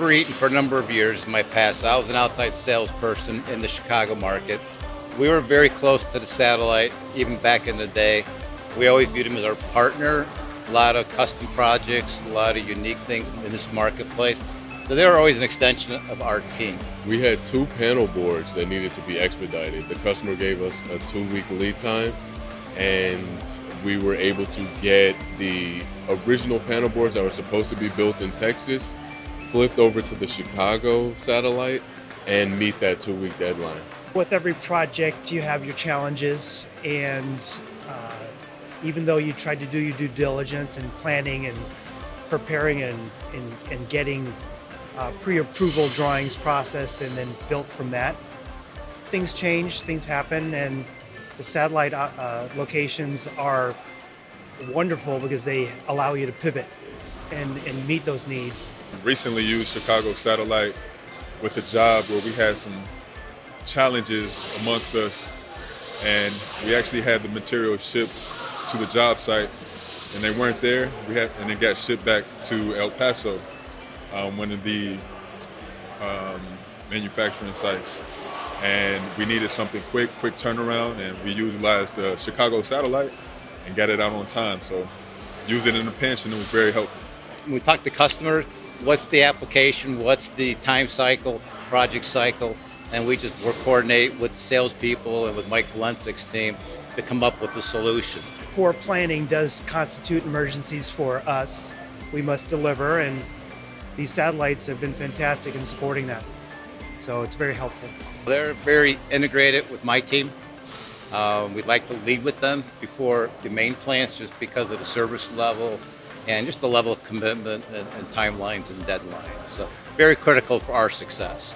for Eaton for a number of years in my past. I was an outside salesperson in the Chicago market. We were very close to the satellite, even back in the day. We always viewed them as our partner. A lot of custom projects, a lot of unique things in this marketplace. So they were always an extension of our team. We had 2 panel boards that needed to be expedited. The customer gave us a 2-week lead time, and we were able to get the original panel boards that were supposed to be built in Texas flipped over to the Chicago satellite and meet that 2-week deadline. With every project, you have your challenges, and even though you try to do your due diligence and planning and preparing and getting pre-approval drawings processed and then built from that, things change, things happen, and the satellite locations are wonderful because they allow you to pivot and meet those needs. Recently used Chicago satellite with a job where we had some challenges amongst us, and we actually had the material shipped to the job site and they weren't there. And it got shipped back to El Paso, one of the manufacturing sites, and we needed something quick turnaround, and we utilized the Chicago satellite and got it out on time. So use it in a pinch, and it was very helpful. When we talk to customers, what's the application, what's the time cycle, project cycle, and we just coordinate with the salespeople and with Mike Valensik's team to come up with a solution. Poor planning does constitute emergencies for us. We must deliver, and these satellites have been fantastic in supporting that. So it's very helpful. They're very integrated with my team. We'd like to lead with them before the main plants just because of the service level and just the level of commitment and timelines and deadlines. So very critical for our success.